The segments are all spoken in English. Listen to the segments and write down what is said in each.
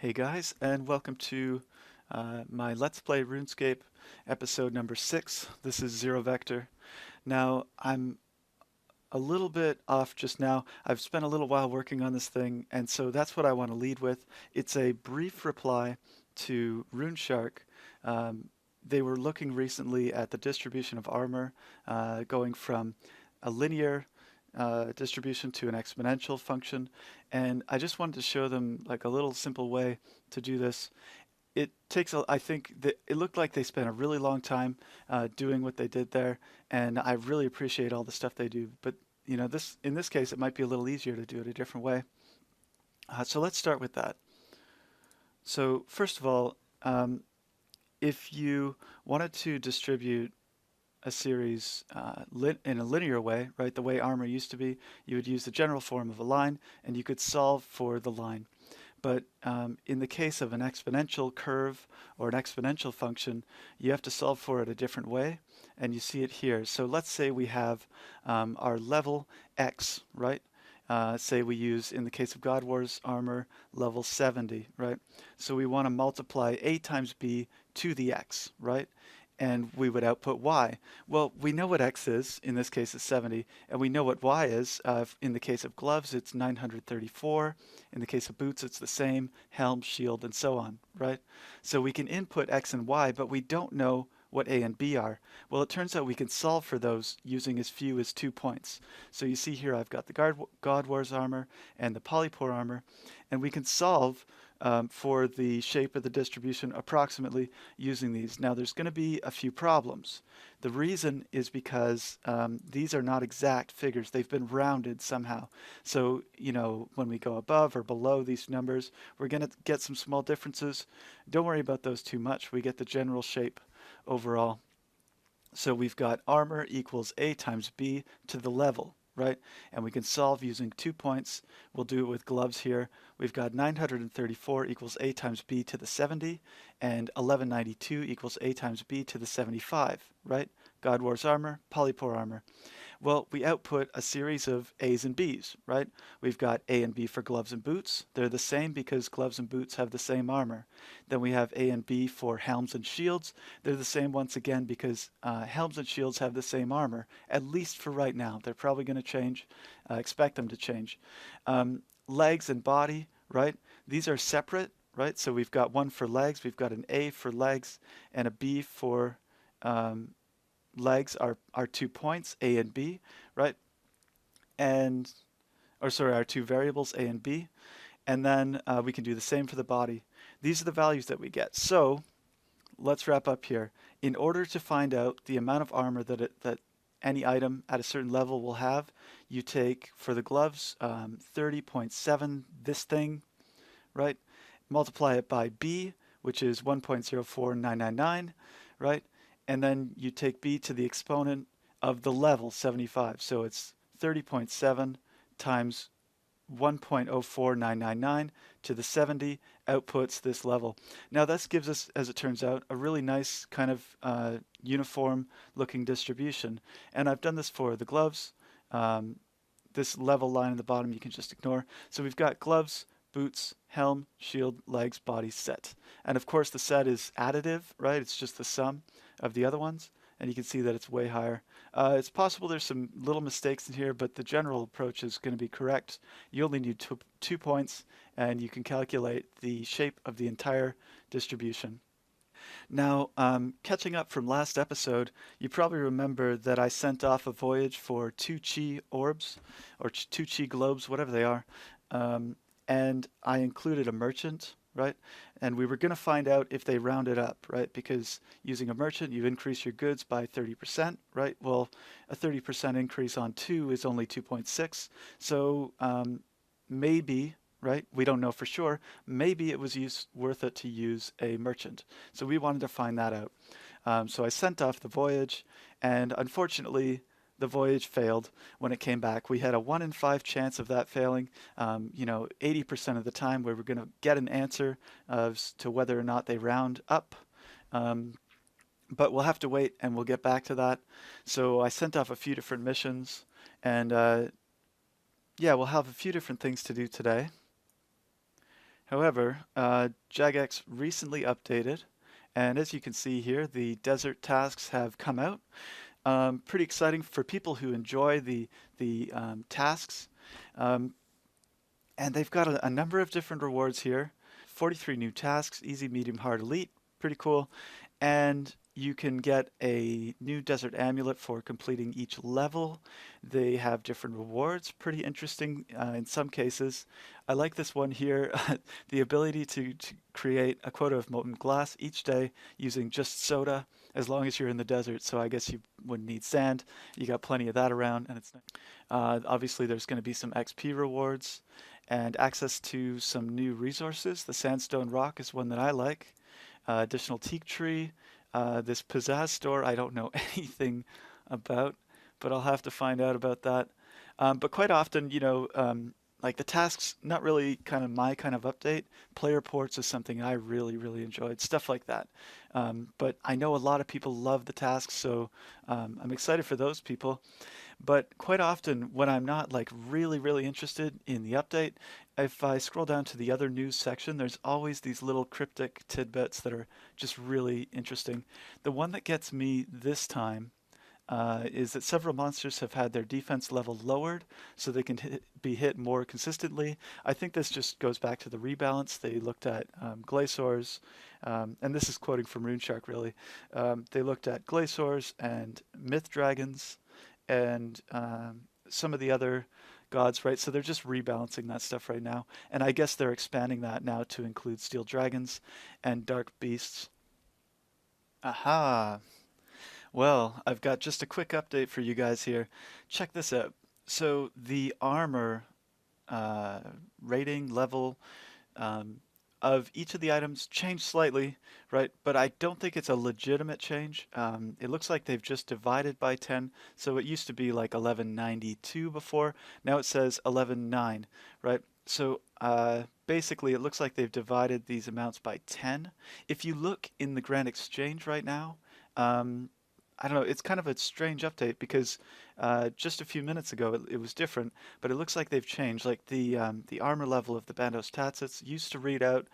Hey guys, and welcome to my Let's Play RuneScape episode number 6. This is Zero Vector. Now, I'm a little bit off just now. I've spent a little while working on this thing, and so that's what I want to lead with. It's a brief reply to Runeshark. Um, they were looking recently at the distribution of Armour, going from a linear distribution to an exponential function, and I just wanted to show them like a little simple way to do this. It takes I think that it looked like they spent a really long time doing what they did there, and I really appreciate all the stuff they do. But this in this case, it might be a little easier to do it a different way. So let's start with that. So first of all, if you wanted to distribute a series in a linear way, right, the way Armour used to be, you would use the general form of a line, and you could solve for the line. But in the case of an exponential curve or an exponential function, you have to solve for it a different way, and you see it here. So let's say we have our level x, right? Say we use, in the case of God Wars Armour, level 70, right? So we want to multiply a times b to the x, right? And we would output y. Well, we know what x is, in this case it's 70, and we know what y is. In the case of gloves, it's 934. In the case of boots, it's the same, helm, shield, and so on, right? So we can input x and y, but we don't know what a and b are. Well, it turns out we can solve for those using as few as 2 points. So you see here I've got the God Wars armor and the Polypore armor, and we can solve for the shape of the distribution approximately using these. Now there's going to be a few problems. The reason is because these are not exact figures. They've been rounded somehow. So, when we go above or below these numbers, we're going to get some small differences. Don't worry about those too much. We get the general shape overall. So we've got armor equals a times b to the level, right? And we can solve using 2 points. We'll do it with gloves here. We've got 934 equals a times b to the 70, and 1192 equals a times b to the 75, right? God Wars armor, Polypore armor. Well, we output a series of A's and B's, right? We've got A and B for gloves and boots. They're the same because gloves and boots have the same armor. Then we have A and B for helms and shields. They're the same once again because helms and shields have the same armor, at least for right now. They're probably going to change. Expect them to change. Legs and body, right? These are separate, right? So we've got one for legs. We've got an A for legs and a B for legs are 2 points, A and B, right? And, or sorry, our two variables, A and B. And then we can do the same for the body. These are the values that we get. So let's wrap up here. In order to find out the amount of armor that any item at a certain level will have, you take, for the gloves, 30.7, this thing, right? Multiply it by B, which is 1.04999, right? And then you take b to the exponent of the level, 75. So it's 30.7 times 1.04999 to the 70 outputs this level. Now this gives us, as it turns out, a really nice kind of uniform looking distribution. And I've done this for the gloves. This level line in the bottom you can just ignore. So we've got gloves, boots, helm, shield, legs, body, set. And of course the set is additive, right? It's just the sum of the other ones, and you can see that it's way higher. It's possible there's some little mistakes in here, but the general approach is going to be correct. You only need 2 points, and you can calculate the shape of the entire distribution. Now, catching up from last episode, you probably remember that I sent off a voyage for 2 chi orbs, or 2 chi globes, whatever they are, and I included a merchant, right? And we were going to find out if they rounded up, right? Because using a merchant, you increase your goods by 30%, right? Well, a 30% increase on 2 is only 2.6. So maybe, right? We don't know for sure. Maybe it was worth it to use a merchant. So we wanted to find that out. So I sent off the voyage, and unfortunately, the voyage failed when it came back. We had a 1 in 5 chance of that failing. 80% of the time we were going to get an answer as to whether or not they round up. But we'll have to wait, and we'll get back to that. So I sent off a few different missions, and yeah, we'll have a few different things to do today. However, Jagex recently updated, and as you can see here, the desert tasks have come out. Pretty exciting for people who enjoy the tasks. Um, and they've got a number of different rewards here. 43 new tasks, easy, medium, hard, elite. Pretty cool. And you can get a new desert amulet for completing each level. They have different rewards, pretty interesting in some cases. I like this one here, the ability to create a quota of molten glass each day using just soda, as long as you're in the desert. So I guess you wouldn't need sand. You got plenty of that around, and it's nice. Obviously, there's going to be some XP rewards and access to some new resources. The sandstone rock is one that I like. Additional teak tree. This pizzazz store, I don't know anything about, but I'll have to find out about that. But quite often, like the tasks, not really kind of my kind of update. Player ports is something I really, really enjoyed, stuff like that. But I know a lot of people love the tasks, so I'm excited for those people. But quite often, when I'm not like really, really interested in the update, if I scroll down to the other news section, there's always these little cryptic tidbits that are just really interesting. The one that gets me this time is that several monsters have had their defense level lowered so they can be hit more consistently. I think this just goes back to the rebalance. They looked at Glaciors, and this is quoting from Runeshark really. They looked at Glaciors and Myth Dragons and some of the other gods, right? So they're just rebalancing that stuff right now. And I guess they're expanding that now to include steel dragons and dark beasts. Aha! Well, I've got just a quick update for you guys here. Check this out. So the armor uh, rating level um, of each of the items changed slightly, right? But I don't think it's a legitimate change. It looks like they've just divided by 10. So it used to be like 1192 before. Now it says 119, right? So basically, it looks like they've divided these amounts by 10. If you look in the Grand Exchange right now, um, I don't know, it's kind of a strange update because just a few minutes ago it was different, but it looks like they've changed. Like the armor level of the Bandos Tatsits used to read out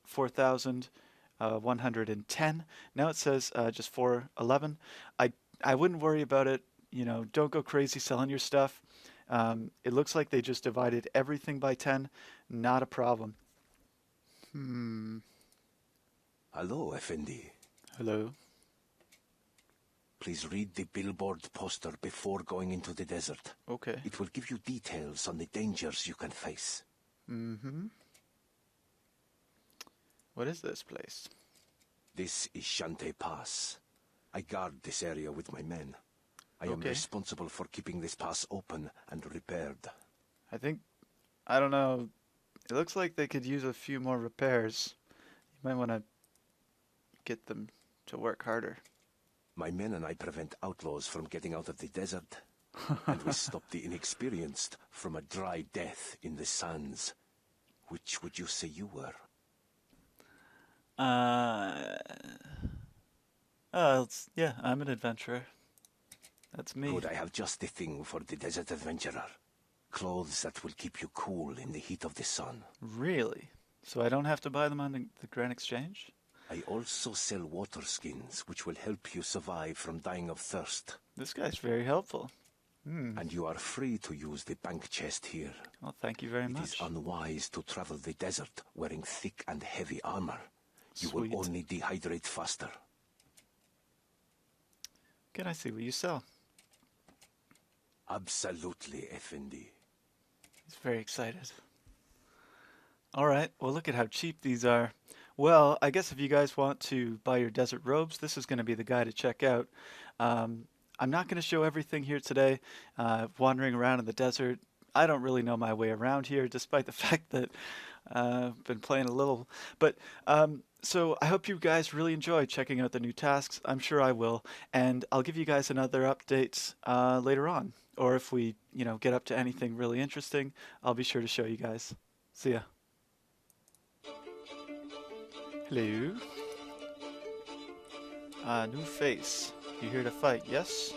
4,110. Now it says just 411. I wouldn't worry about it. Don't go crazy selling your stuff. It looks like they just divided everything by 10. Not a problem. Hmm. Hello, Effendi. Hello. Please read the billboard poster before going into the desert. Okay. It will give you details on the dangers you can face. Mm-hmm. What is this place? This is Shante Pass. I guard this area with my men. I am Okay. responsible for keeping this pass open and repaired. I don't know. It looks like they could use a few more repairs. You might want to get them to work harder. My men and I prevent outlaws from getting out of the desert, and we stop the inexperienced from a dry death in the sands. Which would you say you were? Yeah, I'm an adventurer. That's me. Good, I have just the thing for the desert adventurer. Clothes that will keep you cool in the heat of the sun. Really? So I don't have to buy them on the Grand Exchange? I also sell water skins, which will help you survive from dying of thirst. This guy's very helpful. Hmm. And you are free to use the bank chest here. Well, thank you very It is much. unwise to travel the desert wearing thick and heavy armor. You Sweet. will only dehydrate faster. Can I see what you sell? Absolutely, Effendi. He's very excited. All right. Well, look at how cheap these are. Well, I guess if you guys want to buy your desert robes, this is going to be the guy to check out. I'm not going to show everything here today. Wandering around in the desert, I don't really know my way around here, despite the fact that I've been playing a little. But so I hope you guys really enjoy checking out the new tasks. I'm sure I will, and I'll give you guys another update later on. Or if we, get up to anything really interesting, I'll be sure to show you guys. See ya. Hello. New face. You here to fight, yes?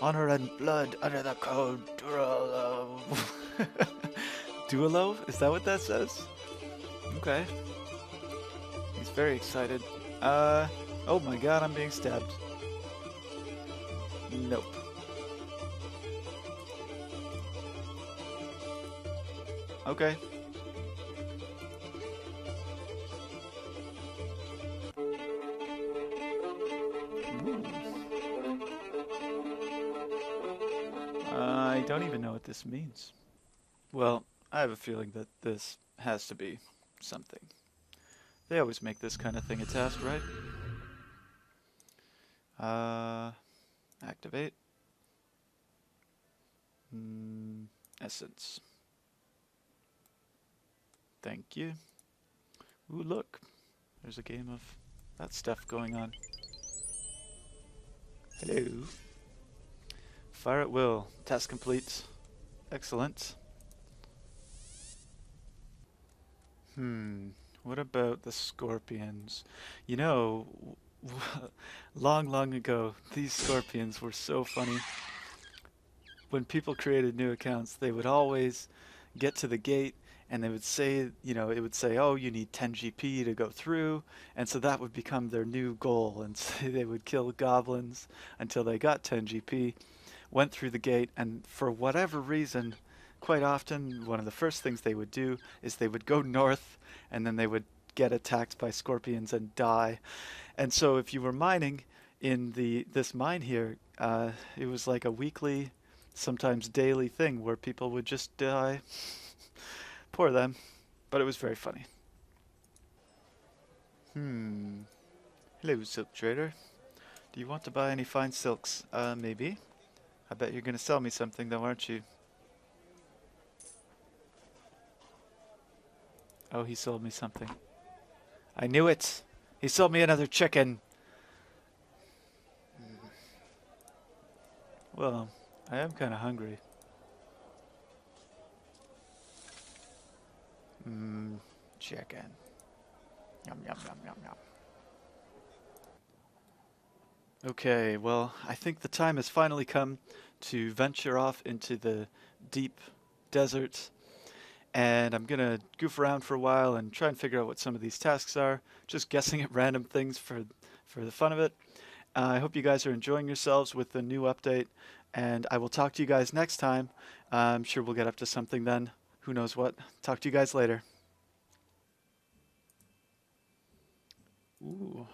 Honor and blood under the code Duolo. Duolo? Is that what that says? Okay. He's very excited. Oh my god, I'm being stabbed. Nope. Okay. Ooh. I don't even know what this means. Well, I have a feeling that this has to be something. They always make this kind of thing a task, right? Activate. Essence. Thank you. Ooh, look. There's a game of that stuff going on. Hello. Fire at will. Task complete. Excellent. What about the scorpions? You know, long ago, these scorpions were so funny. When people created new accounts, they would always get to the gate and they would say, you know, it would say, oh, you need 10 GP to go through. And so that would become their new goal. And so they would kill goblins until they got 10 GP, went through the gate, and for whatever reason, quite often, one of the first things they would do is they would go north and then they would get attacked by scorpions and die. And so if you were mining in this mine here, it was like a weekly, sometimes daily thing where people would just die. Poor them. But it was very funny. Hello, silk trader. Do you want to buy any fine silks? Maybe. I bet you're going to sell me something though, aren't you? Oh, he sold me something. I knew it! He sold me another chicken! Well, I am kind of hungry. Chicken. Yum, yum, yum, yum, yum. Okay, well, I think the time has finally come to venture off into the deep desert. And I'm going to goof around for a while and try and figure out what some of these tasks are. Just guessing at random things for the fun of it. I hope you guys are enjoying yourselves with the new update. And I will talk to you guys next time. I'm sure we'll get up to something then. Who knows what. Talk to you guys later. Ooh.